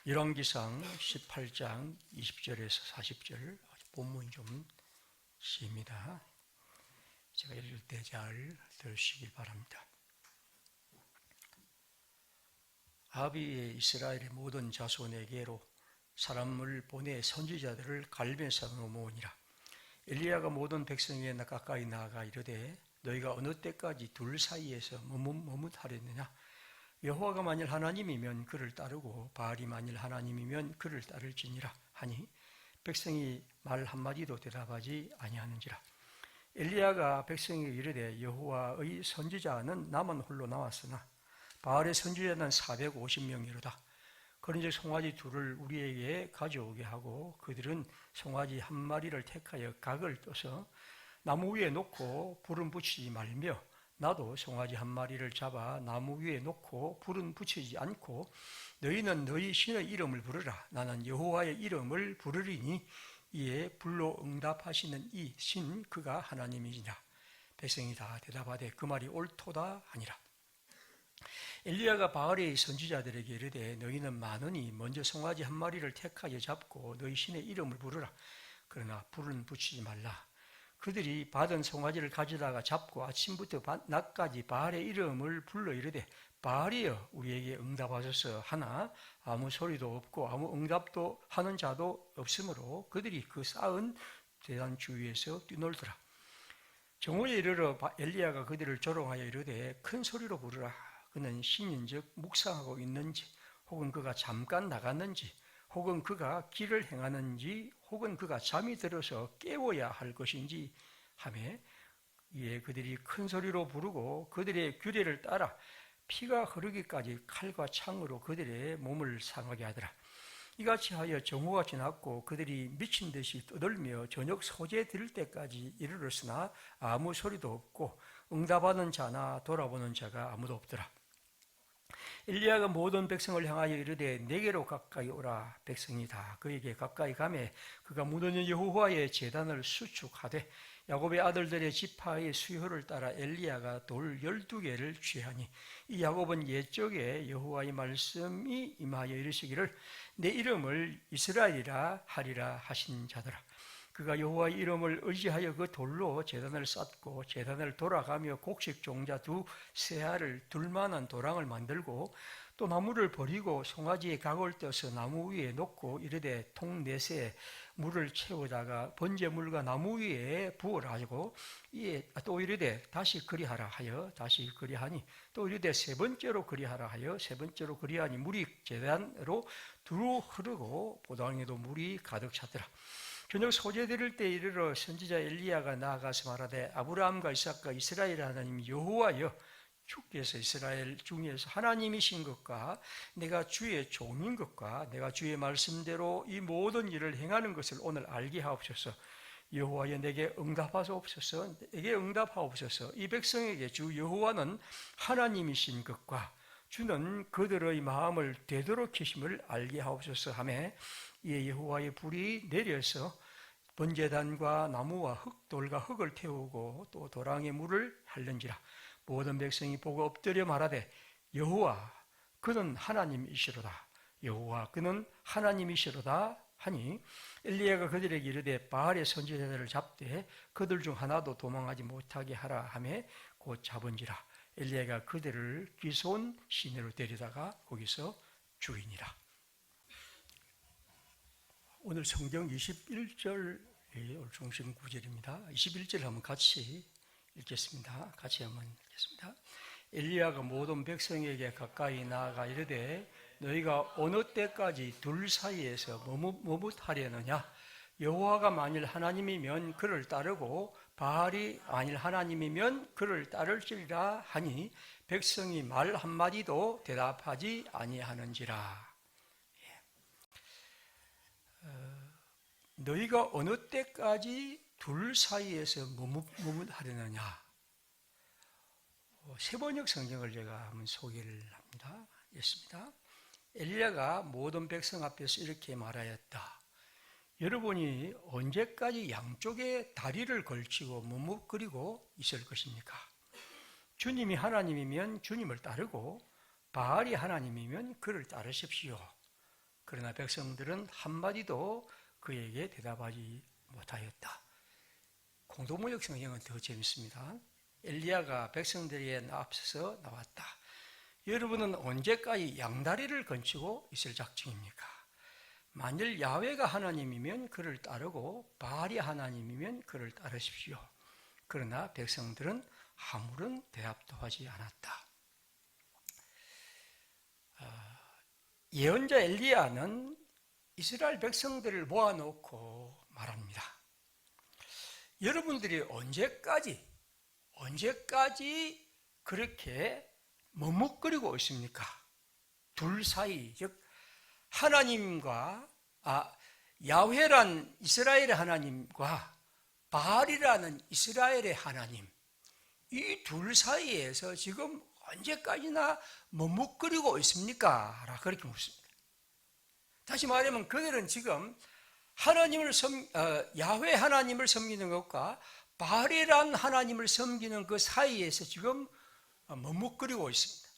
열왕기상 18장 20절에서 40절 본문 좀 시입니다. 제가 읽을 때 잘 들으시길 바랍니다. 아합이 이스라엘의 모든 자손에게로 사람을 보내 선지자들을 갈멜산으로 모으니라. 엘리야가 모든 백성에게 가까이 나아가 이르되 너희가 어느 때까지 둘 사이에서 머뭇하려느냐. 여호와가 만일 하나님이면 그를 따르고 바알이 만일 하나님이면 그를 따를지니라 하니 백성이 말 한마디도 대답하지 아니하는지라. 엘리야가 백성에게 이르되 여호와의 선지자는 나만 홀로 나왔으나 바알의 선지자는 450명이로다. 그런즉 송아지 둘을 우리에게 가져오게 하고 그들은 송아지 한 마리를 택하여 각을 떠서 나무 위에 놓고 불은 붙이지 말며 나도 송아지 한 마리를 잡아 나무 위에 놓고 불은 붙이지 않고 너희는 너희 신의 이름을 부르라. 나는 여호와의 이름을 부르리니 이에 불로 응답하시는 이 신 그가 하나님이니라. 백성이 다 대답하되 그 말이 옳도다 하니라. 엘리야가 바알의 선지자들에게 이르되 너희는 많으니 먼저 송아지 한 마리를 택하여 잡고 너희 신의 이름을 부르라. 그러나 불은 붙이지 말라. 그들이 받은 송아지를 가져다가 잡고 아침부터 낮까지 바알의 이름을 불러 이르되 바알이여 우리에게 응답하소서 하나 아무 소리도 없고 아무 응답도 하는 자도 없으므로 그들이 그 쌓은 대단 주위에서 뛰놀더라. 정오에 이르러 엘리야가 그들을 조롱하여 이르되 큰 소리로 부르라. 그는 신인즉 묵상하고 있는지 혹은 그가 잠깐 나갔는지 혹은 그가 길을 행하는지 혹은 그가 잠이 들어서 깨워야 할 것인지 하매 이에 그들이 큰 소리로 부르고 그들의 규례를 따라 피가 흐르기까지 칼과 창으로 그들의 몸을 상하게 하더라. 이같이 하여 정오가 지났고 그들이 미친 듯이 떠들며 저녁 소재 들을 때까지 이르렀으나 아무 소리도 없고 응답하는 자나 돌아보는 자가 아무도 없더라. 엘리야가 모든 백성을 향하여 이르되 내게로 가까이 오라. 백성이 다 그에게 가까이 가매 그가 묻어있는 여호와의 제단을 수축하되 야곱의 아들들의 지파의 수효를 따라 엘리야가 돌 12개를 취하니 이 야곱은 옛적에 여호와의 말씀이 임하여 이르시기를 내 이름을 이스라엘이라 하리라 하신 자더라. 그가 여호와의 이름을 의지하여 그 돌로 제단을 쌓고 제단을 돌아가며 곡식 종자 두 세알을 둘만한 도랑을 만들고 또 나무를 버리고 송아지의 각을 떼서 나무 위에 놓고 이르되 통 넷에 물을 채우다가 번제물과 나무 위에 부으라고 이에 또 이르되 다시 그리하라 하여 다시 그리하니 또 이르되 세 번째로 그리하라 하여 세 번째로 그리하니 물이 제단으로 두루 흐르고 보당에도 물이 가득 찼더라. 저녁 소재 들을 때 이르러 선지자 엘리야가 나아가서 말하되 아브라함과 이삭과 이스라엘 하나님 여호와여 주께서 이스라엘 중에서 하나님이신 것과 내가 주의 종인 것과 내가 주의 말씀대로 이 모든 일을 행하는 것을 오늘 알게 하옵소서. 여호와여 내게 응답하옵소서. 내게 응답하옵소서. 이 백성에게 주 여호와는 하나님이신 것과 주는 그들의 마음을 되도록히심을 알게 하옵소서 하며 이에 여호와의 불이 내려서 번제단과 나무와 돌과 흙을 태우고 또 도랑에 물을 핥는지라. 모든 백성이 보고 엎드려 말하되 여호와 그는 하나님이시로다. 여호와 그는 하나님이시로다 하니 엘리야가 그들에게 이르되 바알의 선지자들을 잡되 그들 중 하나도 도망하지 못하게 하라 하며 곧 잡은지라. 엘리야가 그들을 기손 시내로 데리다가 거기서 죽이니라. 오늘 성경 21절 오늘 중심 구절입니다. 21절 한번 같이 읽겠습니다. 같이 한번 읽겠습니다. 엘리야가 모든 백성에게 가까이 나아가 이르되 너희가 어느 때까지 둘 사이에서 머뭇하려느냐. 여호와가 만일 하나님이면 그를 따르고 바알이 만일 하나님이면 그를 따를지리라 하니 백성이 말 한마디도 대답하지 아니하는지라. 너희가 어느 때까지 둘 사이에서 머뭇하려느냐. 세번역 성경을 제가 한번 소개를 합니다. 했습니다. 엘리야가 모든 백성 앞에서 이렇게 말하였다. 여러분이 언제까지 양쪽에 다리를 걸치고 머뭇거리고 있을 것입니까? 주님이 하나님이면 주님을 따르고 바알이 하나님이면 그를 따르십시오. 그러나 백성들은 한마디도 그에게 대답하지 못하였다. 공동문역 성경은 더 재밌습니다. 엘리야가 백성들에게 앞서서 나왔다. 여러분은 언제까지 양다리를 건치고 있을 작정입니까? 만일 야훼가 하나님이면 그를 따르고 바알이 하나님이면 그를 따르십시오. 그러나 백성들은 아무런 대답도 하지 않았다. 예언자 엘리야는 이스라엘 백성들을 모아놓고 말합니다. 여러분들이 언제까지 그렇게 머뭇거리고 있습니까? 둘 사이, 즉 하나님과 야훼란 이스라엘의 하나님과 바알이라는 이스라엘의 하나님, 이 둘 사이에서 지금 언제까지나 머뭇거리고 있습니까? 라 그렇게 묻습니다. 다시 말하면 그들은 지금 야훼 하나님을 섬기는 것과 바알이란 하나님을 섬기는 그 사이에서 지금 머뭇거리고 있습니다.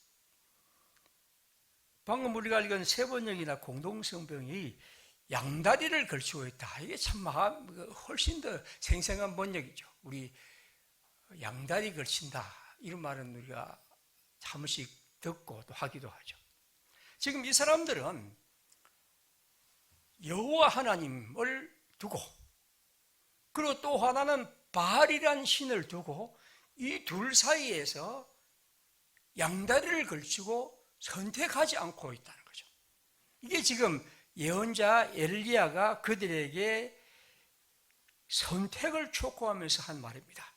방금 우리가 읽은 세번역이나 공동성경이 양다리를 걸치고 있다. 이게 참 훨씬 더 생생한 번역이죠. 우리 양다리 걸친다, 이런 말은 우리가 한 번씩 듣고 또 하기도 하죠. 지금 이 사람들은 여호와 하나님을 두고, 그리고 또 하나는 바알이란 신을 두고 이 둘 사이에서 양다리를 걸치고 선택하지 않고 있다는 거죠. 이게 지금 예언자 엘리야가 그들에게 선택을 촉구하면서 한 말입니다.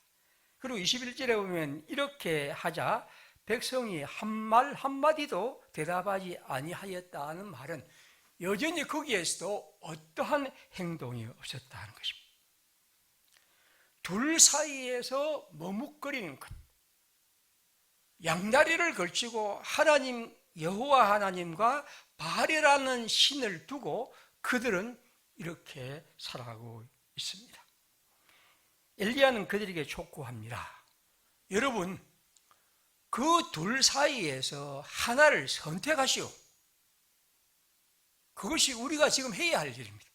그리고 21절에 보면 이렇게 하자 백성이 한 말 한마디도 대답하지 아니하였다는 말은 여전히 거기에서도 어떠한 행동이 없었다는 것입니다. 둘 사이에서 머뭇거리는 것, 양다리를 걸치고 하나님, 여호와 하나님과 바알이라는 신을 두고 그들은 이렇게 살아가고 있습니다. 엘리야는 그들에게 촉구합니다. 여러분, 그 둘 사이에서 하나를 선택하시오. 그것이 우리가 지금 해야 할 일입니다.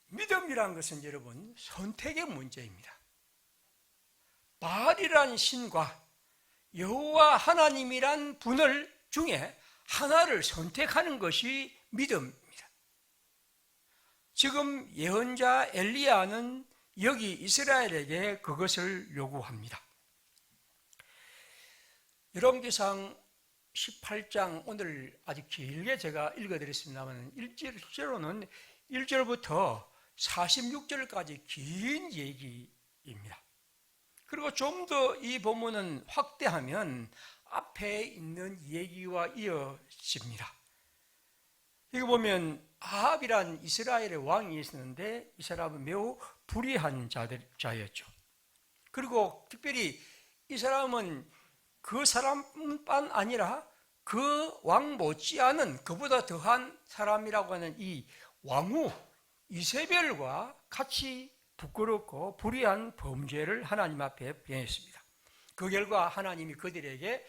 믿음이란 것은 여러분, 선택의 문제입니다. 바알이란 신과 여호와 하나님이란 분을 중에 하나를 선택하는 것이 믿음입니다. 지금 예언자 엘리야는 여기 이스라엘에게 그것을 요구합니다. 열왕기상 18장 오늘 아주 길게 제가 읽어드렸습니다만 1절로는 1절부터 46절까지 긴 얘기입니다. 그리고 좀 더 이 본문은 확대하면 앞에 있는 얘기와 이어집니다. 여기 보면 아합이란 이스라엘의 왕이 있었는데 이 사람은 매우 불의한 자였죠. 그리고 특별히 이 사람은 그 사람뿐만 아니라 그 왕 못지않은 그보다 더한 사람이라고 하는 이 왕후 이세벨과 같이 부끄럽고 불의한 범죄를 하나님 앞에 범했습니다. 그 결과 하나님이 그들에게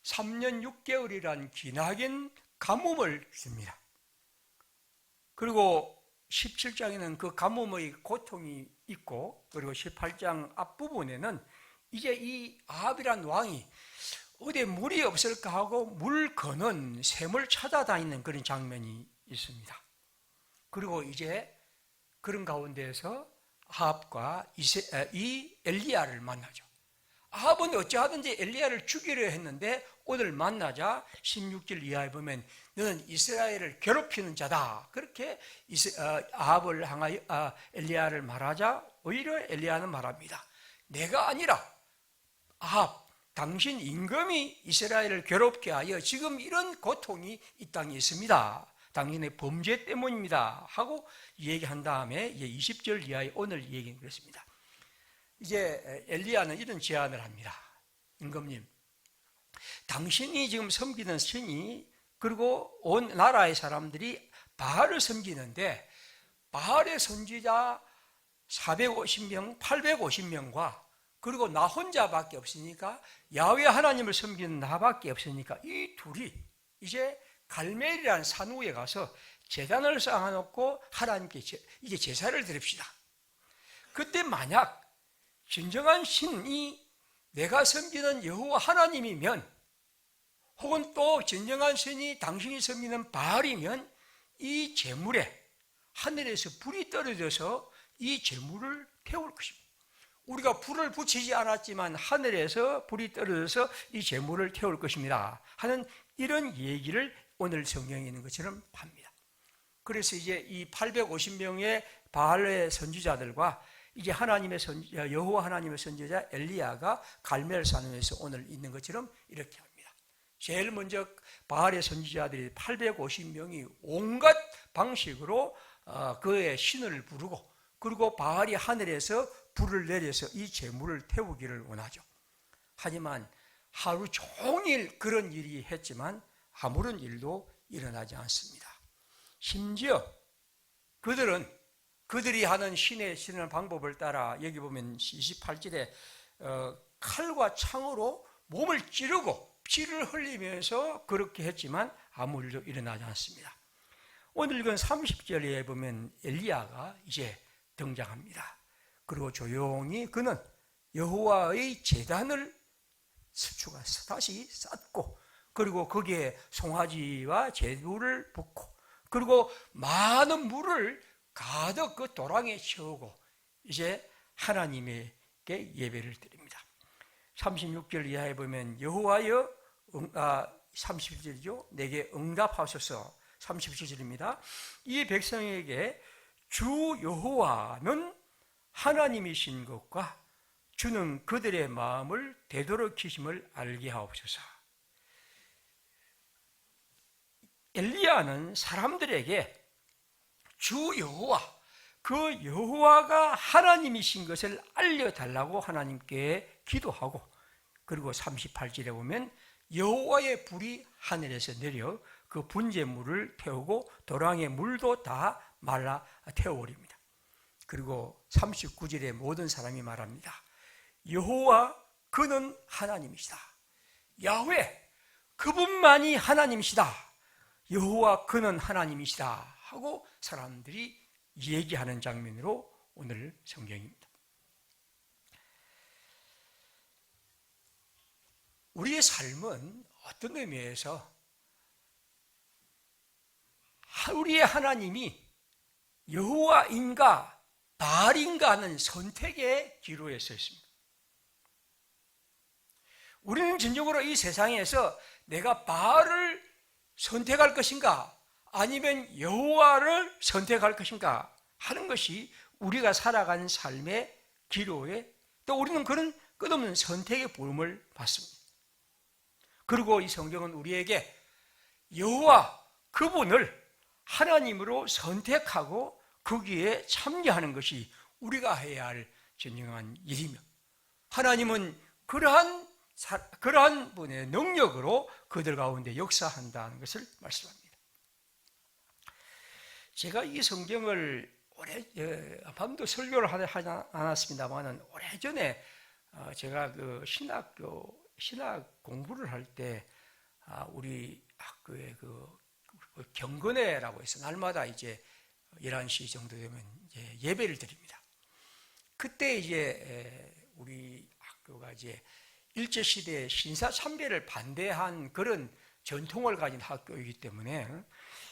3년 6개월이란 기나긴 가뭄을 줍니다. 그리고 17장에는 그 가뭄의 고통이 있고, 그리고 18장 앞부분에는 이제 이 아합이란 왕이 어디 물이 없을까 하고 물 거는 샘을 찾아다니는 그런 장면이 있습니다. 그리고 이제 그런 가운데에서 아합과 이 엘리야를 만나죠. 아합은 어찌하든지 엘리야를 죽이려 했는데 오늘 만나자 16절 이하에 보면 너는 이스라엘을 괴롭히는 자다, 그렇게 아합을 향하여 엘리야를 말하자 오히려 엘리야는 말합니다. 내가 아니라 아합, 당신 임금이 이스라엘을 괴롭게 하여 지금 이런 고통이 이 땅에 있습니다. 당신의 범죄 때문입니다 하고 얘기한 다음에 이제 20절 이하의 오늘 얘기는 그렇습니다. 이제 엘리야는 이런 제안을 합니다. 임금님, 당신이 지금 섬기는 신이, 그리고 온 나라의 사람들이 바알을 섬기는데 바알의 선지자 450명, 850명과 그리고 나 혼자밖에 없으니까 야훼 하나님을 섬기는 나밖에 없으니까 이 둘이 이제 갈멜이라는 산 위에 가서 제단을 쌓아놓고 하나님께 이제 제사를 드립시다. 그때 만약 진정한 신이 내가 섬기는 여호와 하나님이면, 혹은 또 진정한 신이 당신이 섬기는 바알이면, 이 제물에 하늘에서 불이 떨어져서 이 제물을 태울 것입니다. 우리가 불을 붙이지 않았지만 하늘에서 불이 떨어져서 이 제물을 태울 것입니다 하는 이런 얘기를 오늘 성경에 있는 것처럼 합니다. 그래서 이제 이 850명의 바알의 선지자들과 이제 여호와 하나님의 선지자 엘리야가 갈멜산에서 오늘 있는 것처럼 이렇게 합니다. 제일 먼저 바알의 선지자들이 850명이 온갖 방식으로 그의 신을 부르고, 그리고 바알이 하늘에서 불을 내려서 이 제물을 태우기를 원하죠. 하지만 하루 종일 그런 일이 했지만 아무런 일도 일어나지 않습니다. 심지어 그들이 하는 신의 방법을 따라, 여기 보면 28절에 칼과 창으로 몸을 찌르고 피를 흘리면서 그렇게 했지만 아무 일도 일어나지 않습니다. 오늘 읽은 30절에 보면 엘리야가 이제 등장합니다. 그리고 조용히 그는 여호와의 제단을 수축해서 다시 쌓고, 그리고 거기에 송아지와 제물을 붓고, 그리고 많은 물을 가득 그 도랑에 채우고 이제 하나님에게 예배를 드립니다. 36절 이하에 보면 여호와여, 31절이죠. 내게 응답하소서. 37절입니다. 이 백성에게 주 여호와는 하나님이신 것과 주는 그들의 마음을 되돌이키심을 알게 하옵소서. 엘리야는 사람들에게 주 여호와, 그 여호와가 하나님이신 것을 알려달라고 하나님께 기도하고, 그리고 38절에 보면 여호와의 불이 하늘에서 내려 그 분재물을 태우고 도랑의 물도 다 말라 태워버립니다. 그리고 39절에 모든 사람이 말합니다. 여호와 그는 하나님이시다. 야훼 그분만이 하나님이시다. 여호와 그는 하나님이시다 하고 사람들이 얘기하는 장면으로 오늘 성경입니다. 우리의 삶은 어떤 의미에서 우리의 하나님이 여호와인가 바알인가 하는 선택의 기로에 서 있습니다. 우리는 진정으로 이 세상에서 내가 바알을 선택할 것인가 아니면 여호와를 선택할 것인가 하는 것이 우리가 살아가는 삶의 기로에, 또 우리는 그런 끝없는 선택의 부름을 받습니다. 그리고 이 성경은 우리에게 여호와 그분을 하나님으로 선택하고 거기에 참여하는 것이 우리가 해야 할 진정한 일이며, 하나님은 그러한 분의 능력으로 그들 가운데 역사한다는 것을 말씀합니다. 제가 이 성경을 밤도 설교를 하지 않았습니다만, 오래전에 제가 그 신학 공부를 할 때 우리 학교에 그 경건회라고 해서 날마다 이제 11시 정도 되면 이제 예배를 드립니다. 그때 이제 우리 학교가 이제 일제시대에 신사참배를 반대한 그런 전통을 가진 학교이기 때문에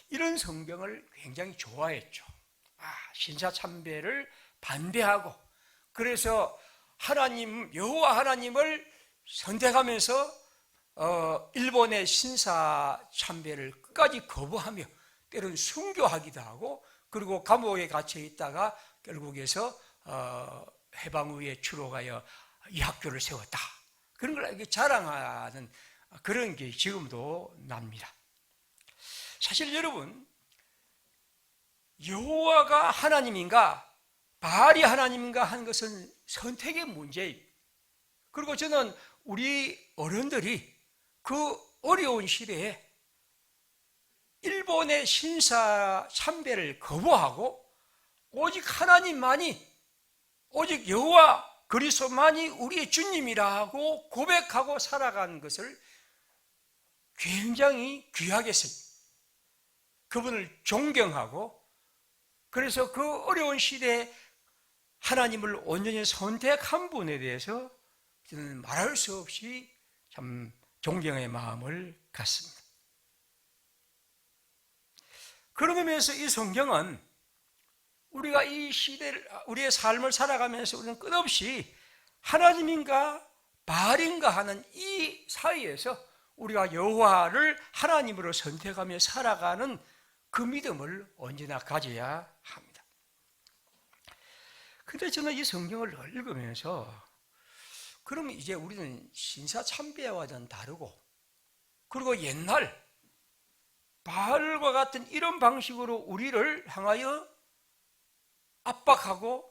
이런 성경을 굉장히 좋아했죠. 신사참배를 반대하고, 그래서 여호와 하나님을 선택하면서 일본의 신사참배를 끝까지 거부하며 때로는 순교하기도 하고, 그리고 감옥에 갇혀 있다가 결국에서 해방 후에 추록하여 이 학교를 세웠다, 그런 걸 이렇게 자랑하는 그런 게 지금도 납니다. 사실 여러분, 여호와가 하나님인가 바알이 하나님인가 하는 것은 선택의 문제입니다. 그리고 저는 우리 어른들이 그 어려운 시대에 일본의 신사 참배를 거부하고 오직 하나님만이, 오직 여호와 그리스도만이 우리의 주님이라고 고백하고 살아가는 것을 굉장히 귀하게 했습니다. 그분을 존경하고, 그래서 그 어려운 시대에 하나님을 온전히 선택한 분에 대해서 저는 말할 수 없이 참 존경의 마음을 갖습니다. 그런 의미에서 이 성경은 우리가 이 시대를, 우리의 삶을 살아가면서 우리는 끝없이 하나님인가 바알인가 하는 이 사이에서 우리가 여호와를 하나님으로 선택하며 살아가는 그 믿음을 언제나 가져야 합니다. 그런데 저는 이 성경을 읽으면서 그러면 이제 우리는 신사참배와는 다르고, 그리고 옛날 바알과 같은 이런 방식으로 우리를 향하여 압박하고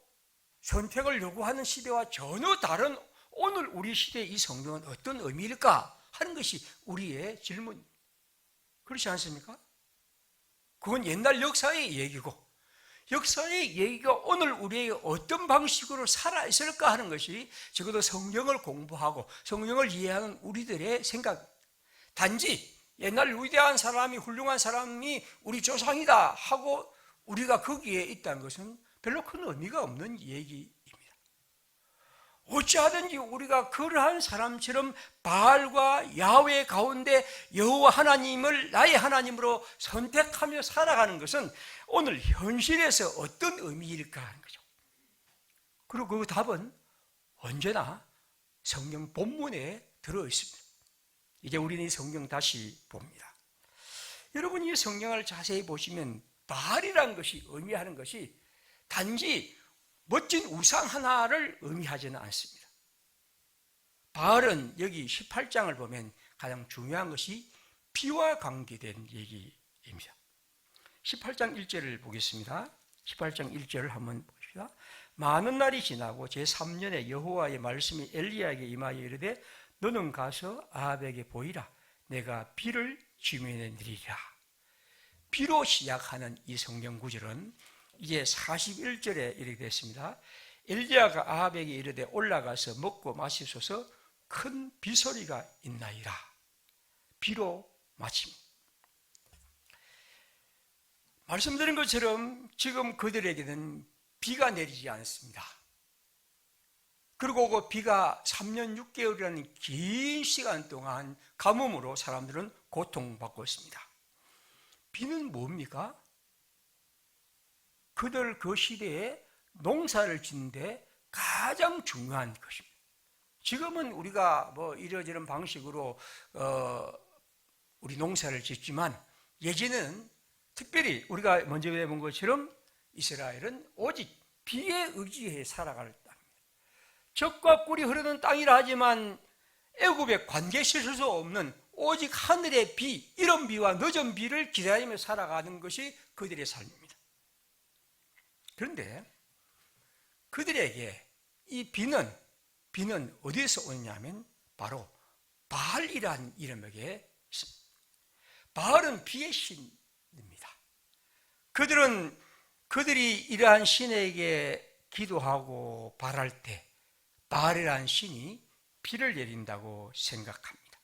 선택을 요구하는 시대와 전혀 다른 오늘 우리 시대의 이 성경은 어떤 의미일까 하는 것이 우리의 질문. 그렇지 않습니까? 그건 옛날 역사의 얘기고, 역사의 얘기가 오늘 우리에게 어떤 방식으로 살아있을까 하는 것이 적어도 성경을 공부하고 성경을 이해하는 우리들의 생각. 단지 옛날 위대한 사람이, 훌륭한 사람이 우리 조상이다 하고 우리가 거기에 있다는 것은 별로 큰 의미가 없는 얘기입니다. 어찌하든지 우리가 그러한 사람처럼 바알과 야훼 가운데 여호와 하나님을 나의 하나님으로 선택하며 살아가는 것은 오늘 현실에서 어떤 의미일까 하는 거죠. 그리고 그 답은 언제나 성경 본문에 들어 있습니다. 이제 우리는 이 성경 다시 봅니다. 여러분, 이 성경을 자세히 보시면 바알이라는 것이 의미하는 것이 단지 멋진 우상 하나를 의미하지는 않습니다. 바알은 여기 18장을 보면 가장 중요한 것이 비와 관계된 얘기입니다. 18장 1절을 보겠습니다. 18장 1절을 한번 봅시다. 많은 날이 지나고 제3년에 여호와의 말씀이 엘리야에게 임하여 이르되 너는 가서 아합에게 보이라. 내가 비를 지면에 내리리라. 비로 시작하는 이 성경 구절은 이제 41절에 이르게 됐습니다. 엘리야가 아합에게 이르되 올라가서 먹고 마시소서 큰 비소리가 있나이다. 비로 마칩니다. 말씀드린 것처럼 지금 그들에게는 비가 내리지 않습니다. 그리고 그 비가 3년 6개월이라는 긴 시간 동안 가뭄으로 사람들은 고통받고 있습니다. 비는 뭡니까? 그들 그 시대에 농사를 짓는데 가장 중요한 것입니다. 지금은 우리가 뭐 이러저런 방식으로 우리 농사를 짓지만 예전에는 특별히 우리가 먼저 배운 것처럼 이스라엘은 오직 비에 의지해 살아갈 땅입니다. 젖과 꿀이 흐르는 땅이라 하지만 애굽에 관계 실을 수 없는 오직 하늘의 비, 이런 비와 늦은 비를 기다리며 살아가는 것이 그들의 삶입니다. 그런데 그들에게 이 비는 어디에서 오느냐면 바로 바알이라는 이름에게 있습니다. 바알은 비의 신입니다. 그들이 이러한 신에게 기도하고 바랄 때 바알이라는 신이 비를 내린다고 생각합니다.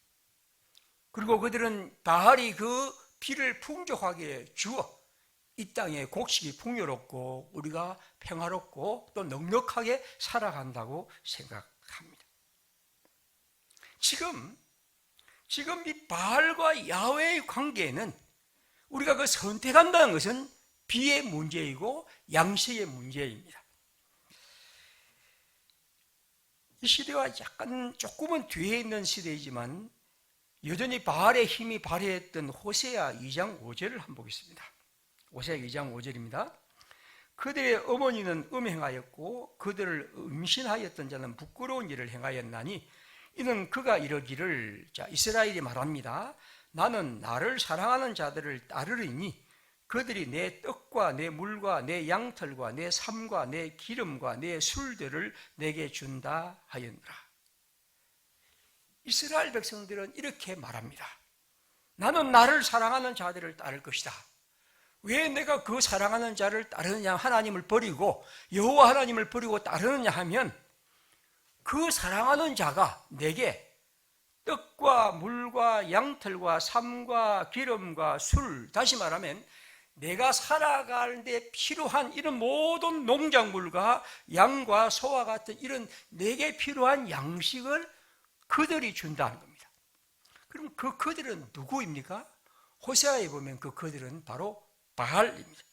그리고 그들은 바알이 그 비를 풍족하게 주어 이 땅에 곡식이 풍요롭고 우리가 평화롭고 또 넉넉하게 살아간다고 생각합니다. 지금 이 바알과 야훼의 관계는 우리가 그 선택한다는 것은 비의 문제이고 양식의 문제입니다. 이 시대와 약간 조금은 뒤에 있는 시대이지만 여전히 바알의 힘이 발휘했던 호세아 2장 5절을 한번 보겠습니다. 호세아 2장 5절입니다. 그들의 어머니는 음행하였고 그들을 음신하였던 자는 부끄러운 일을 행하였나니 이는 그가 이러기를, 자, 이스라엘이 말합니다. 나는 나를 사랑하는 자들을 따르리니 그들이 내 떡과 내 물과 내 양털과 내 삶과 내 기름과 내 술들을 내게 준다 하였노라. 이스라엘 백성들은 이렇게 말합니다. 나는 나를 사랑하는 자들을 따를 것이다. 왜 내가 그 사랑하는 자를 따르느냐, 하나님을 버리고 여호와 하나님을 버리고 따르느냐 하면 그 사랑하는 자가 내게 떡과 물과 양털과 삶과 기름과 술, 다시 말하면 내가 살아가는데 필요한 이런 모든 농작물과 양과 소와 같은 이런 내게 필요한 양식을 그들이 준다는 겁니다. 그럼 그 그들은 누구입니까? 호세아에 보면 그 그들은 바로 바알입니다.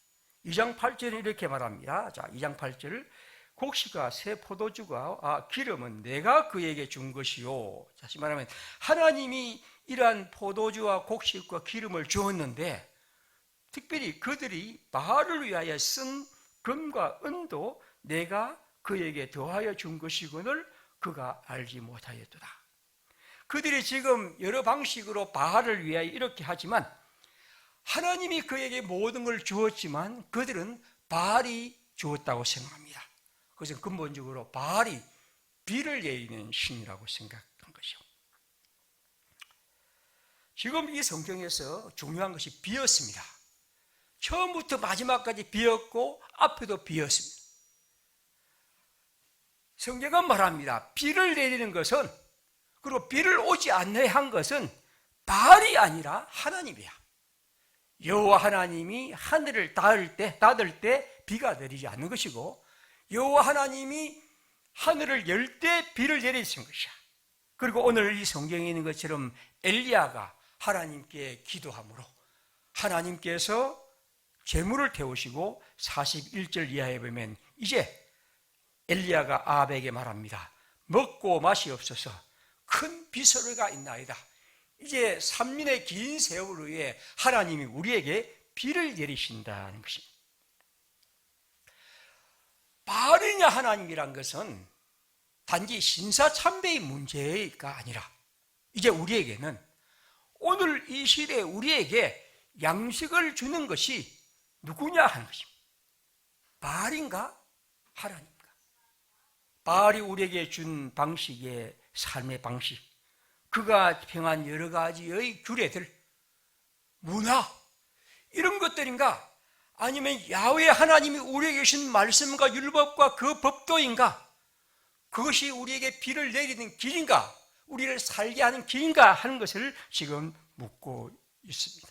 2장 8절에 이렇게 말합니다. 자, 2장 8절. 곡식과 새 포도주가 기름은 내가 그에게 준 것이요. 다시 말하면 하나님이 이러한 포도주와 곡식과 기름을 주었는데, 특별히 그들이 바알을 위하여 쓴 금과 은도 내가 그에게 더하여 준 것이거늘 그가 알지 못하였도다. 그들이 지금 여러 방식으로 바알을 위하여 이렇게 하지만 하나님이 그에게 모든 걸 주었지만 그들은 바알이 주었다고 생각합니다. 그것은 근본적으로 바알이 비를 내리는 신이라고 생각한 것이죠. 지금 이 성경에서 중요한 것이 비였습니다. 처음부터 마지막까지 비었고 앞에도 비었습니다. 성경은 말합니다. 비를 내리는 것은, 그리고 비를 오지 않게 한 것은 바알이 아니라 하나님이야. 여호와 하나님이 하늘을 닫을 때 비가 내리지 않는 것이고, 여호와 하나님이 하늘을 열 때 비를 내리신 것이야. 그리고 오늘 이 성경에 있는 것처럼 엘리야가 하나님께 기도함으로 하나님께서 재물을 태우시고 41절 이하에 보면 이제 엘리야가 아합에게 말합니다. 먹고 마시옵소서. 큰 비소리가 있나이다. 이제 3년의 긴 세월 후에 하나님이 우리에게 비를 내리신다는 것입니다. 바알이냐 하나님이란 것은 단지 신사참배의 문제가 아니라 이제 우리에게는 오늘 이 시대에 우리에게 양식을 주는 것이 누구냐 하는 것입니다. 바알인가 하나님인가? 바알이 우리에게 준 방식의 삶의 방식, 그가 평한 여러 가지의 규례들, 문화, 이런 것들인가? 아니면 야훼 하나님이 우리에게 주신 말씀과 율법과 그 법도인가? 그것이 우리에게 비를 내리는 길인가? 우리를 살게 하는 길인가? 하는 것을 지금 묻고 있습니다.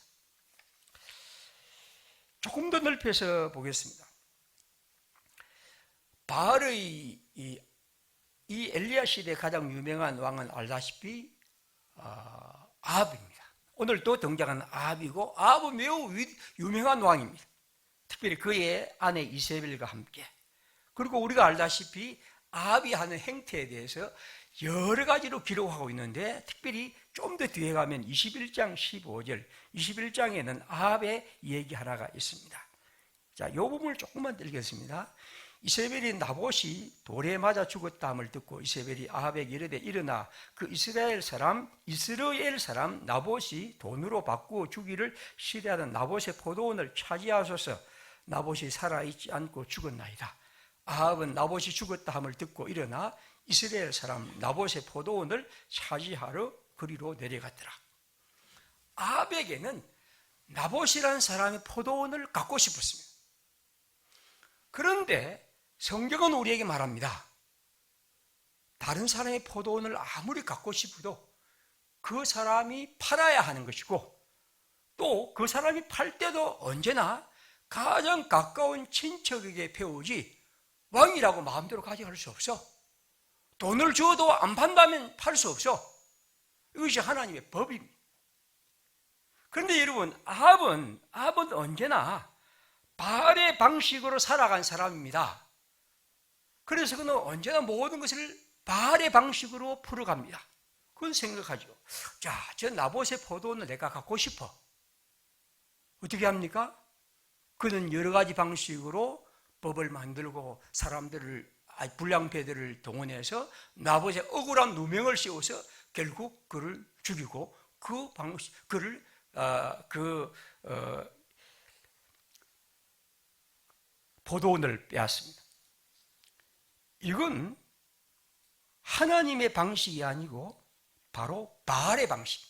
조금 더 넓혀서 보겠습니다. 바알의 이 엘리야 시대 가장 유명한 왕은 알다시피 아합입니다. 오늘도 등장하는 아합이고, 아합은 매우 유명한 왕입니다. 특별히 그의 아내 이세벨과 함께. 그리고 우리가 알다시피 아합이 하는 행태에 대해서 여러 가지로 기록하고 있는데, 특별히 좀 더 뒤에 가면 21장 15절, 21장에는 아합의 얘기 하나가 있습니다. 자, 이 부분을 조금만 읽겠습니다. 이세벨이 나봇이 돌에 맞아 죽었다 함을 듣고 이세벨이 아합에게 이르되 일어나 그 이스라엘 사람 나봇이 돈으로 바꾸어 주기를 시대하던 나봇의 포도원을 차지하소서. 나봇이 살아있지 않고 죽었나이다. 아합은 나봇이 죽었다 함을 듣고 일어나 이스라엘 사람 나봇의 포도원을 차지하러 그리로 내려갔더라. 아합에게는 나봇이라는 사람이 포도원을 갖고 싶었습니다. 그런데 성경은 우리에게 말합니다. 다른 사람의 포도원을 아무리 갖고 싶어도 그 사람이 팔아야 하는 것이고, 또 그 사람이 팔 때도 언제나 가장 가까운 친척에게 배우지 왕이라고 마음대로 가져갈 수 없어. 돈을 주어도 안 판다면 팔 수 없어. 이것이 하나님의 법입니다. 그런데 여러분, 아합은 언제나 바알의 방식으로 살아간 사람입니다. 그래서 그는 언제나 모든 것을 바알의 방식으로 풀어갑니다. 그건 생각하죠. 자, 저 나봇의 포도원을 내가 갖고 싶어. 어떻게 합니까? 그는 여러 가지 방식으로 법을 만들고 불량배들을 동원해서 나봇의 억울한 누명을 씌워서 결국 그를 죽이고 그를 포도원을 빼앗습니다. 이건 하나님의 방식이 아니고 바로 바알의 방식.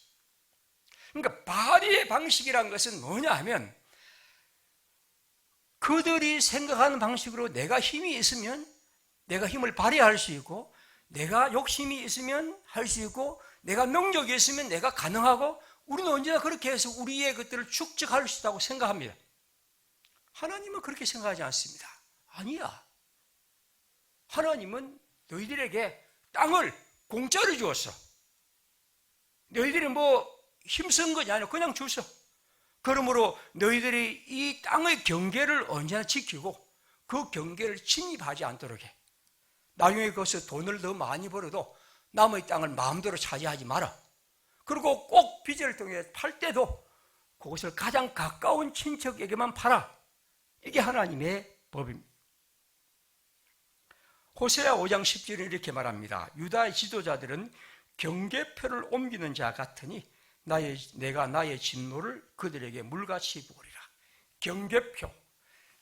그러니까 바알의 방식이라는 것은 뭐냐 하면, 그들이 생각하는 방식으로 내가 힘이 있으면 내가 힘을 발휘할 수 있고, 내가 욕심이 있으면 할 수 있고, 내가 능력이 있으면 내가 가능하고, 우리는 언제나 그렇게 해서 우리의 것들을 축적할 수 있다고 생각합니다. 하나님은 그렇게 생각하지 않습니다. 아니야. 하나님은 너희들에게 땅을 공짜로 주었어. 너희들이 뭐 힘쓴 것이 아니라 그냥 줬어. 그러므로 너희들이 이 땅의 경계를 언제나 지키고 그 경계를 침입하지 않도록 해. 나중에 거기서 돈을 더 많이 벌어도 남의 땅을 마음대로 차지하지 마라. 그리고 꼭 빚을 통해 팔 때도 그것을 가장 가까운 친척에게만 팔아. 이게 하나님의 법입니다. 호세아 5장 10절에 이렇게 말합니다. 유다의 지도자들은 경계표를 옮기는 자 같으니 내가 나의 진노를 그들에게 물같이 부으리라. 경계표,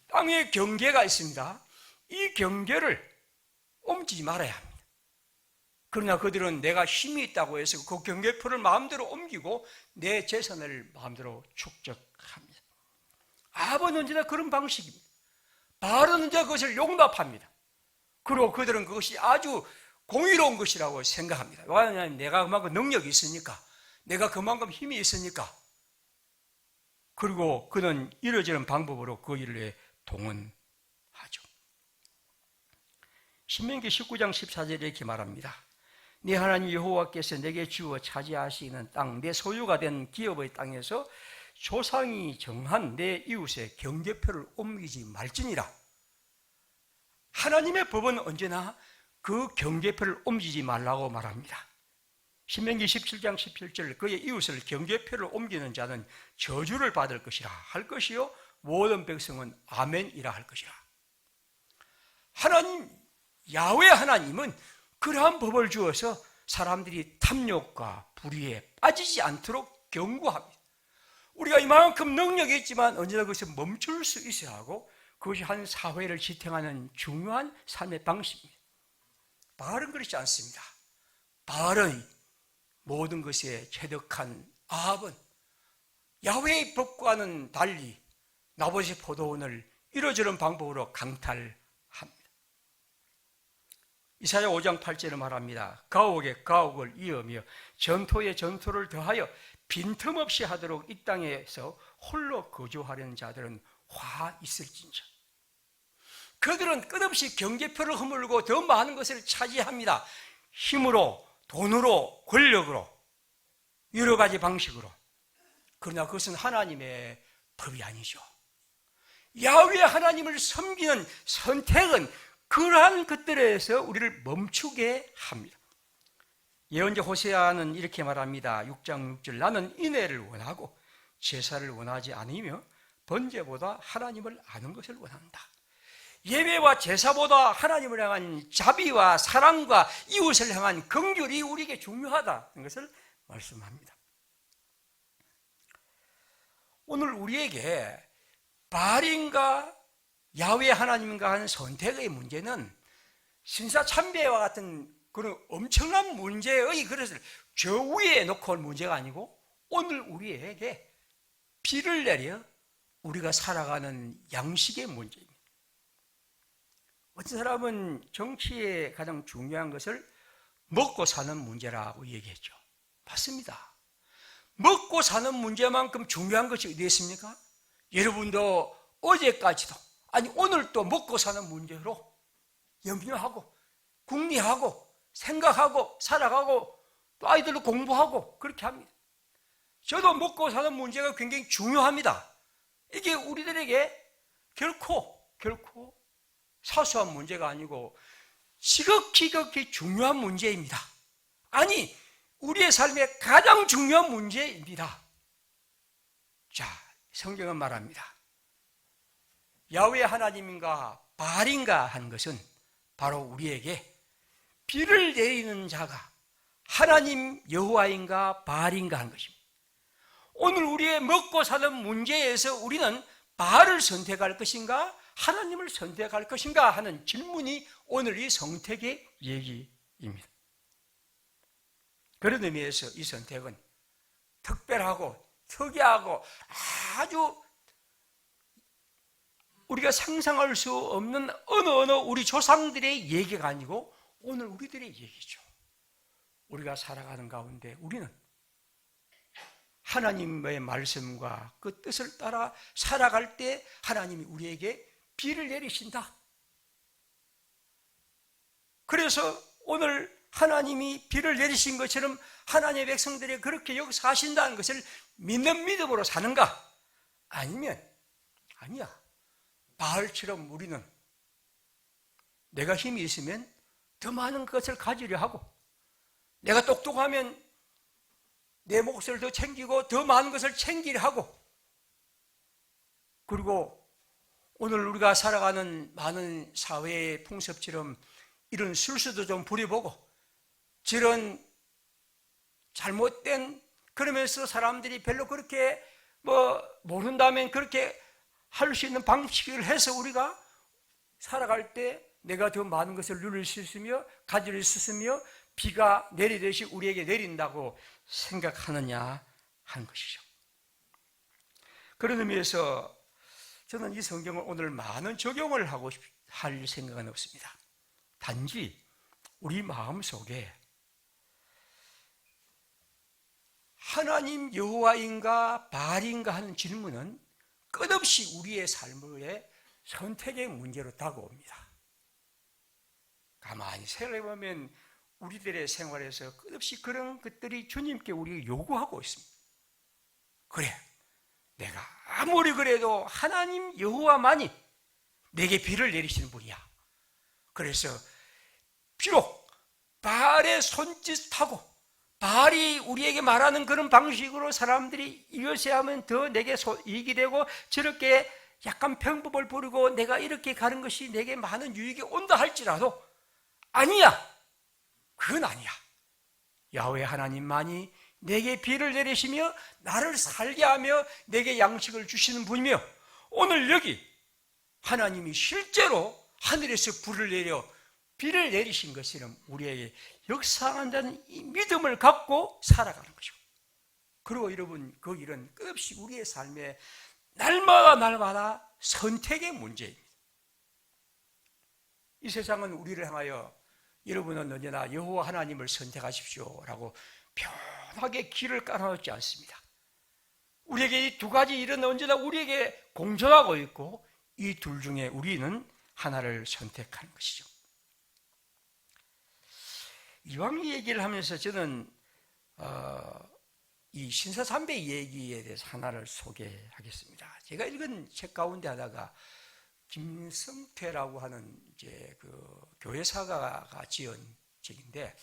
땅에 경계가 있습니다. 이 경계를 옮기지 말아야 합니다. 그러나 그들은 내가 힘이 있다고 해서 그 경계표를 마음대로 옮기고 내 재산을 마음대로 축적합니다. 아합은 언제나 그런 방식입니다. 바알은 언제나 그것을 용납합니다. 그리고 그들은 그것이 아주 공의로운 것이라고 생각합니다. 왜냐하면 내가 그만큼 능력이 있으니까, 내가 그만큼 힘이 있으니까. 그리고 그는 이러저런 방법으로 그 일에 동원하죠. 신명기 19장 14절에 이렇게 말합니다. 네 하나님 여호와께서 내게 주어 차지하시는 땅, 내 소유가 된 기업의 땅에서 조상이 정한 내 이웃의 경계표를 옮기지 말지니라. 하나님의 법은 언제나 그 경계표를 옮기지 말라고 말합니다. 신명기 17장 17절 그의 이웃을 경계표를 옮기는 자는 저주를 받을 것이라 할 것이요 모든 백성은 아멘이라 할 것이라. 하나님 야훼 하나님은 그러한 법을 주어서 사람들이 탐욕과 불의에 빠지지 않도록 경고합니다. 우리가 이만큼 능력이 있지만 언제나 그것을 멈출 수 있어야 하고 그것이 한 사회를 지탱하는 중요한 삶의 방식입니다. 바알은 그렇지 않습니다. 바알의 모든 것에 최덕한 아합은 야훼의 법과는 달리 나봇의 포도원을 이러저런 방법으로 강탈합니다. 이사야 5장 8절에 말합니다. 가옥에 가옥을 이으며 전토에 전토를 더하여 빈틈없이 하도록 이 땅에서 홀로 거주하려는 자들은 화 있을진저. 그들은 끝없이 경계표를 허물고 더 많은 것을 차지합니다. 힘으로, 돈으로, 권력으로, 여러 가지 방식으로. 그러나 그것은 하나님의 법이 아니죠. 야훼 하나님을 섬기는 선택은 그러한 것들에서 우리를 멈추게 합니다. 예언자 호세아는 이렇게 말합니다. 6장 6절 나는 인애를 원하고 제사를 원하지 않으며 번제보다 하나님을 아는 것을 원한다. 예배와 제사보다 하나님을 향한 자비와 사랑과 이웃을 향한 긍휼이 우리에게 중요하다는 것을 말씀합니다. 오늘 우리에게 바알인가 야훼 하나님인가 하는 선택의 문제는 신사참배와 같은 그런 엄청난 문제의 그릇을 저 위에 놓고 올 문제가 아니고 오늘 우리에게 비를 내려 우리가 살아가는 양식의 문제입니다. 어떤 사람은 정치의 가장 중요한 것을 먹고 사는 문제라고 얘기했죠. 맞습니다. 먹고 사는 문제만큼 중요한 것이 어디 있습니까? 여러분도 어제까지도 아니 오늘도 먹고 사는 문제로 염려하고 궁리하고 생각하고 살아가고 또 아이들도 공부하고 그렇게 합니다. 저도 먹고 사는 문제가 굉장히 중요합니다. 이게 우리들에게 결코 사소한 문제가 아니고 지극히 중요한 문제입니다. 아니 우리의 삶의 가장 중요한 문제입니다. 자, 성경은 말합니다. 야훼 하나님인가 바알인가 하는 것은 바로 우리에게 비를 내리는 자가 하나님 여호와인가 바알인가 하는 것입니다. 오늘 우리의 먹고 사는 문제에서 우리는 바알을 선택할 것인가 하나님을 선택할 것인가 하는 질문이 오늘 이 성택의 얘기입니다. 그런 의미에서 이 선택은 특별하고 특이하고 아주 우리가 상상할 수 없는 어느 우리 조상들의 얘기가 아니고 오늘 우리들의 얘기죠. 우리가 살아가는 가운데 우리는 하나님의 말씀과 그 뜻을 따라 살아갈 때 하나님이 우리에게 비를 내리신다. 그래서 오늘 하나님이 비를 내리신 것처럼 하나님의 백성들이 그렇게 역사하신다는 것을 믿는 믿음으로 사는가? 아니면 아니야. 바알처럼 우리는 내가 힘이 있으면 더 많은 것을 가지려 하고, 내가 똑똑하면 내 몫을 더 챙기고 더 많은 것을 챙기려 하고, 그리고 오늘 우리가 살아가는 많은 사회의 풍습처럼 이런 술수도 좀 부려보고, 저런 잘못된, 그러면서 사람들이 별로 그렇게 모른다면 그렇게 할 수 있는 방식을 해서 우리가 살아갈 때 내가 더 많은 것을 누릴 수 있으며 가질 수 있으며 비가 내리듯이 우리에게 내린다고 생각하느냐 하는 것이죠. 그런 의미에서 저는 이 성경을 오늘 많은 적용을 할 생각은 없습니다. 단지 우리 마음속에 하나님 여호와인가 바알인가 하는 질문은 끝없이 우리의 삶의 선택의 문제로 다가옵니다. 가만히 생각해보면 우리들의 생활에서 끝없이 그런 것들이 주님께 우리가 요구하고 있습니다. 그래, 내가 아무리 그래도 하나님 여호와만이 내게 비를 내리시는 분이야. 그래서 비록 바알의 손짓하고 바알이 우리에게 말하는 그런 방식으로 사람들이 이것에 하면 더 내게 이익이 되고, 저렇게 약간 편법을 부리고 내가 이렇게 가는 것이 내게 많은 유익이 온다 할지라도 아니야. 그건 아니야. 야훼 하나님만이 내게 비를 내리시며 나를 살게 하며 내게 양식을 주시는 분이며, 오늘 여기 하나님이 실제로 하늘에서 불을 내려 비를 내리신 것처럼 우리에게 역사한다는 이 믿음을 갖고 살아가는 거죠. 그리고 여러분, 그 일은 끝없이 우리의 삶에 날마다 선택의 문제입니다. 이 세상은 우리를 향하여 여러분은 언제나 여호와 하나님을 선택하십시오라고 편하게 길을 깔아놓지 않습니다. 우리에게 이 두 가지 일은 언제나 우리에게 공존하고 있고, 이 둘 중에 우리는 하나를 선택하는 것이죠. 이왕 얘기를 하면서 저는 이 신사삼배 얘기에 대해서 하나를 소개하겠습니다. 제가 읽은 책 가운데 하나가 김성태라고 하는 이제 그 교회사가가 지은 책인데,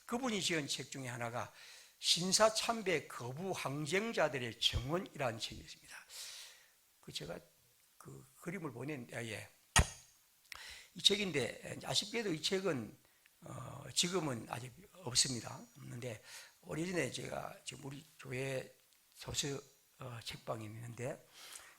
그분이 지은 책 중에 하나가 신사참배 거부 항쟁자들의 정원이라는 책이 있습니다. 제가 그 그림을 보냈는데, 이 책인데 아쉽게도 이 책은 지금은 아직 없는데, 오래전에 제가 지금 우리 교회 소수 책방이 있는데,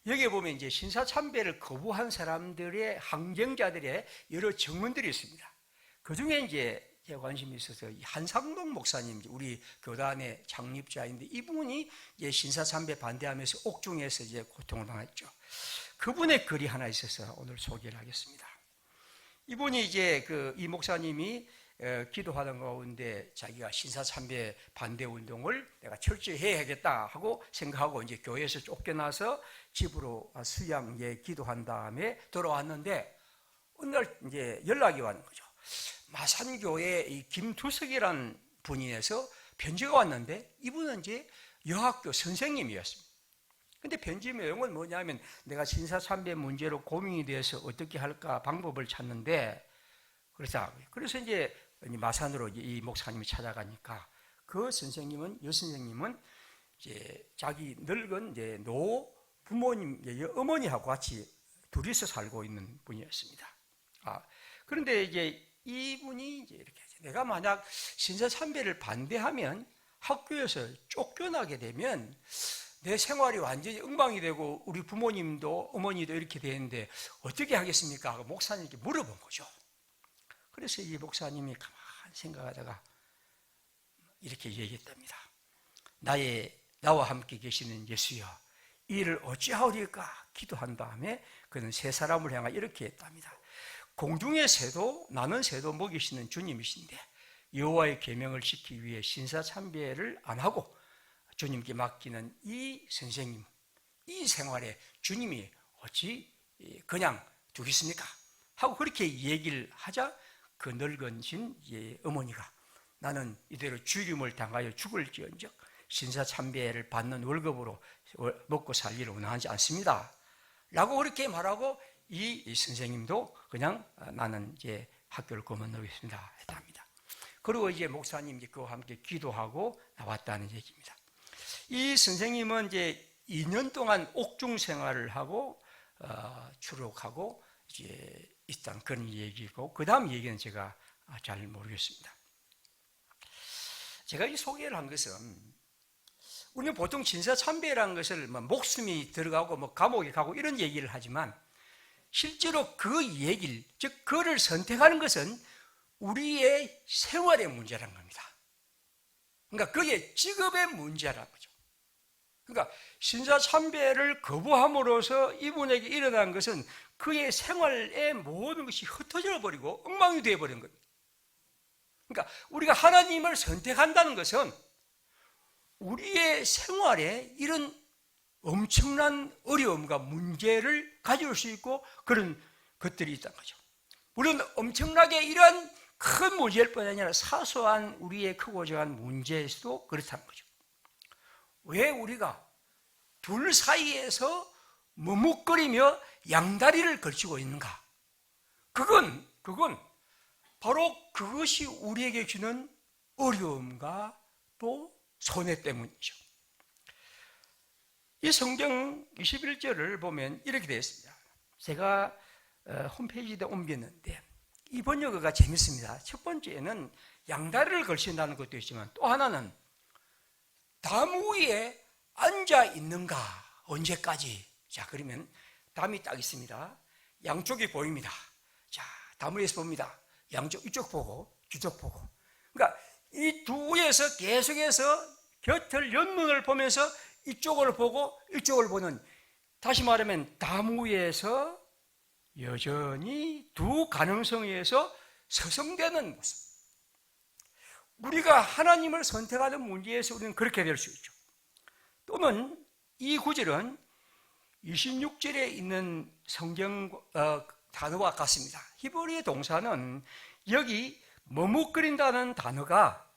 여기에 보면 이제 신사참배를 거부한 사람들의 항쟁자들의 여러 정문들이 있습니다. 그 중에 이제 제가 관심이 있어서 한상동 목사님, 우리 교단의 창립자인데, 이분이 이제 신사참배 반대하면서 옥중에서 이제 고통을 당했죠. 그분의 글이 하나 있어서 오늘 소개를 하겠습니다. 이분이 이제 이 목사님이 기도하던 가운데 자기가 신사참배 반대 운동을 내가 철저히 해야겠다 하고 생각하고 이제 교회에서 쫓겨나서 집으로 수양에 기도한 다음에 돌아왔는데, 어느 날 이제 연락이 왔는 거죠. 마산교회 이 김두석이라는 분인에서 편지가 왔는데, 이분은 이제 여학교 선생님이었습니다. 근데 편지 내용은 뭐냐면, 내가 신사참배 문제로 고민이 돼서 어떻게 할까 방법을 찾는데, 그래서 이제 마산으로 이 목사님이 찾아가니까, 그 선생님은, 여선생님은 이제 자기 늙은 이제 노 부모님, 어머니하고 같이 둘이서 살고 있는 분이었습니다. 그런데 이제 이분이 이제 이렇게, 내가 만약 신사참배를 반대하면 학교에서 쫓겨나게 되면 내 생활이 완전히 엉망이 되고 우리 부모님도 어머니도 이렇게 되는데 어떻게 하겠습니까? 하고 목사님께 물어본 거죠. 그래서 이 목사님이 가만히 생각하다가 이렇게 얘기했답니다. 나와 함께 계시는 예수여, 이 일을 어찌하오리까 기도한 다음에 그는 세 사람을 향하여 이렇게 했답니다. 공중의 새도 나는 새도 먹이시는 주님이신데 여호와의 계명을 지키기 위해 신사참배를 안 하고 주님께 맡기는 이 선생님, 이 생활에 주님이 어찌 그냥 두겠습니까? 하고 그렇게 얘기를 하자 그 늙은신 어머니가 나는 이대로 죽임을 당하여 죽을지언정 신사참배를 받는 월급으로 먹고 살기를 원하지 않습니다 라고 그렇게 말하고 이 선생님도 그냥 나는 이제 학교를 그만두겠습니다 했답니다. 그리고 이제 목사님 그와 함께 기도하고 나왔다는 얘기입니다. 이 선생님은 이제 2년 동안 옥중 생활을 하고 추록하고 이제 있던 그런 얘기고 그 다음 얘기는 제가 잘 모르겠습니다. 제가 이 소개를 한 것은 우리는 보통 진사참배라는 것을 목숨이 들어가고 감옥에 가고 이런 얘기를 하지만 실제로 그 얘기를 즉 그를 선택하는 것은 우리의 생활의 문제라는 겁니다. 그러니까 그게 직업의 문제라는 거죠. 그러니까 신사참배를 거부함으로써 이분에게 일어난 것은 그의 생활의 모든 것이 흩어져 버리고 엉망이 되어버린 겁니다. 그러니까 우리가 하나님을 선택한다는 것은 우리의 생활에 이런 엄청난 어려움과 문제를 가져올 수 있고 그런 것들이 있다는 거죠. 물론 엄청나게 이러한 큰 문제일 뿐 아니라 사소한 우리의 크고 작은 문제에서도 그렇다는 거죠. 왜 우리가 둘 사이에서 머뭇거리며 양다리를 걸치고 있는가? 그건 바로 그것이 우리에게 주는 어려움과 또 손해 때문이죠. 이 성경 21절을 보면 이렇게 되어 있습니다. 제가 홈페이지에 옮겼는데 이 번역어가 재밌습니다. 첫 번째는 양다리를 걸친다는 것도 있지만 또 하나는 담 위에 앉아 있는가 언제까지? 자, 그러면 담이 딱 있습니다. 양쪽이 보입니다. 자, 담 위에서 봅니다. 양쪽 이쪽 보고 뒤쪽 보고. 그러니까 이 두 위에서 계속해서 곁을 연문을 보면서 이쪽을 보고 이쪽을 보는, 다시 말하면 담 위에서 여전히 두 가능성에서 서성대는 모습. 우리가 하나님을 선택하는 문제에서 우리는 그렇게 될 수 있죠. 또는 이 구절은 26절에 있는 성경 단어와 같습니다. 히브리의 동사는 여기 머뭇거린다는 단어가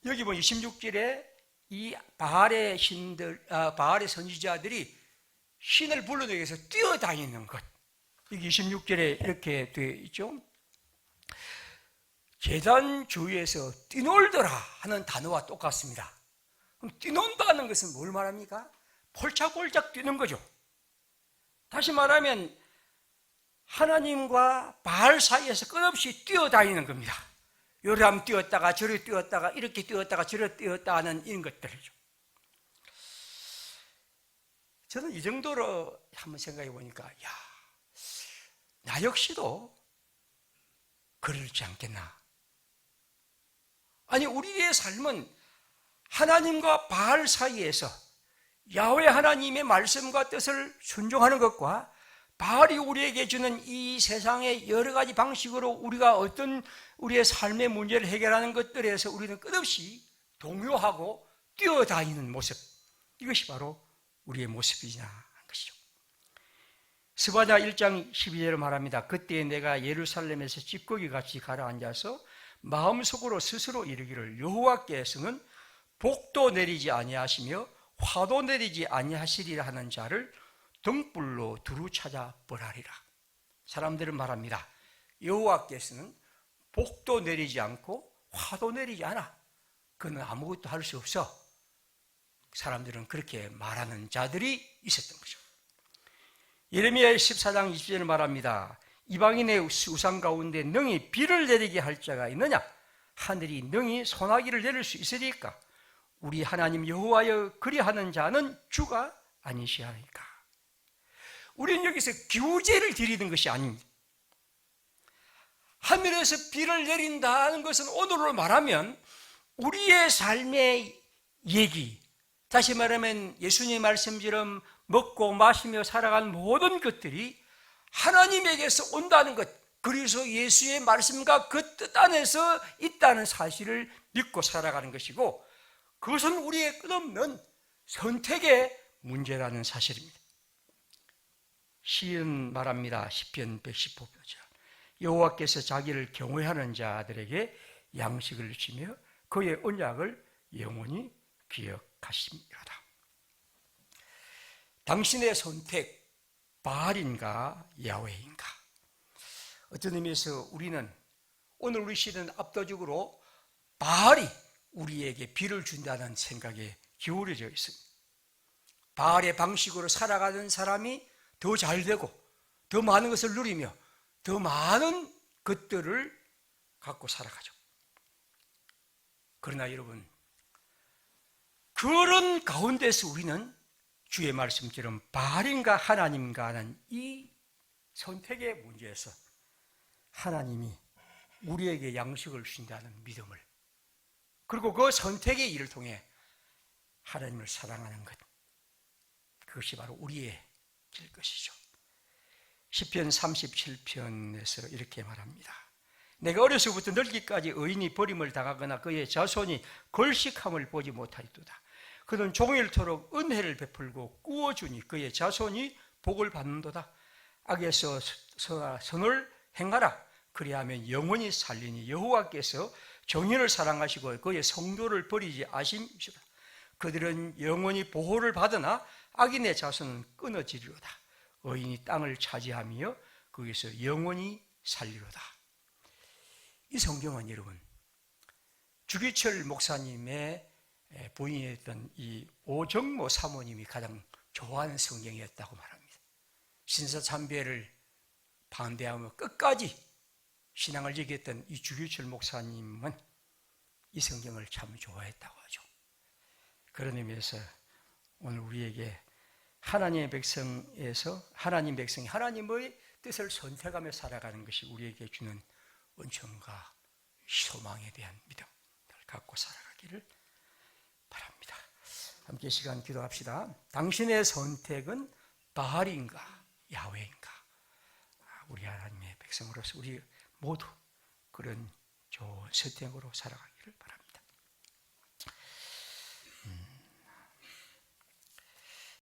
여기 26절에 이 바알의 신들, 바알의 선지자들이 신을 불러내기 위해서 뛰어다니는 것. 여기 26절에 이렇게 되어 있죠. 제단 주위에서 뛰놀더라 하는 단어와 똑같습니다. 그럼 뛰논다는 것은 뭘 말합니까? 폴짝폴짝 뛰는 거죠. 다시 말하면 하나님과 바알 사이에서 끝없이 뛰어다니는 겁니다. 요리 하면 뛰었다가 저리 뛰었다가 이렇게 뛰었다가 저리 뛰었다 하는 이런 것들이죠. 저는 이 정도로 한번 생각해 보니까 나 역시도 그러지 않겠나. 아니, 우리의 삶은 하나님과 바알 사이에서 야훼 하나님의 말씀과 뜻을 순종하는 것과 바알이 우리에게 주는 이 세상의 여러 가지 방식으로 우리가 어떤 우리의 삶의 문제를 해결하는 것들에서 우리는 끝없이 동요하고 뛰어다니는 모습, 이것이 바로 우리의 모습이냐 하는 것이죠. 스바냐 1장 12절을 말합니다. 그때 내가 예루살렘에서 찌꺼기 같이 가라앉아서 마음속으로 스스로 이르기를 여호와께서는 복도 내리지 아니하시며 화도 내리지 아니하시리라 하는 자를 등불로 두루 찾아 벌하리라. 사람들은 말합니다. 여호와께서는 복도 내리지 않고 화도 내리지 않아. 그는 아무것도 할 수 없어. 사람들은 그렇게 말하는 자들이 있었던 거죠. 예레미야 14장 20절을 말합니다. 이방인의 우상 가운데 능히 비를 내리게 할 자가 있느냐? 하늘이 능히 소나기를 내릴 수 있으리까? 우리 하나님 여호와여 그리하는 자는 주가 아니시하니까. 우리는 여기서 규제를 드리는 것이 아닙니다. 하늘에서 비를 내린다는 것은 오늘로 말하면 우리의 삶의 얘기, 다시 말하면 예수님의 말씀처럼 먹고 마시며 살아간 모든 것들이 하나님에게서 온다는 것, 그래서 예수의 말씀과 그 뜻 안에서 있다는 사실을 믿고 살아가는 것이고, 그것은 우리의 끝없는 선택의 문제라는 사실입니다. 시인 말합니다. 시편 115편. 여호와께서 자기를 경외하는 자들에게 양식을 주시며 그의 언약을 영원히 기억하십니다. 당신의 선택, 바알인가 야훼인가? 어떤 의미에서 우리는 오늘 우리 시대는 압도적으로 바알이 우리에게 비를 준다는 생각에 기울어져 있습니다. 바알의 방식으로 살아가는 사람이 더 잘되고 더 많은 것을 누리며 더 많은 것들을 갖고 살아가죠. 그러나 여러분, 그런 가운데서 우리는 주의 말씀처럼 바알인가 하나님인가 하는 이 선택의 문제에서 하나님이 우리에게 양식을 주신다는 믿음을, 그리고 그 선택의 일을 통해 하나님을 사랑하는 것, 그것이 바로 우리의 길 것이죠. 시편 37편에서 이렇게 말합니다. 내가 어려서부터 늙기까지 의인이 버림을 당하거나 그의 자손이 걸식함을 보지 못하리도다. 그는 종일토록 은혜를 베풀고 꾸어주니 그의 자손이 복을 받는도다. 악에서 선을 행하라. 그리하면 영원히 살리니 여호와께서 정의를 사랑하시고 그의 성도를 버리지 아심이시다. 그들은 영원히 보호를 받으나 악인의 자손은 끊어지리로다. 의인이 땅을 차지하며 거기서 영원히 살리로다. 이 성경은 여러분, 주기철 목사님의 부인이었던 이 오정모 사모님이 가장 좋아하는 성경이었다고 말합니다. 신사참배를 반대하며 끝까지 신앙을 지켰던 이 주기철 목사님은 이 성경을 참 좋아했다고 하죠. 그런 의미에서 오늘 우리에게 하나님의 백성에서 하나님 백성이 하나님의 뜻을 선택하며 살아가는 것이 우리에게 주는 은총과 소망에 대한 믿음을 갖고 살아가기를 바랍니다. 함께 시간 기도합시다. 당신의 선택은 바알인가 야훼인가? 우리 하나님의 백성으로서 우리 모두 그런 좋은 선택으로 살아가기를 바랍니다.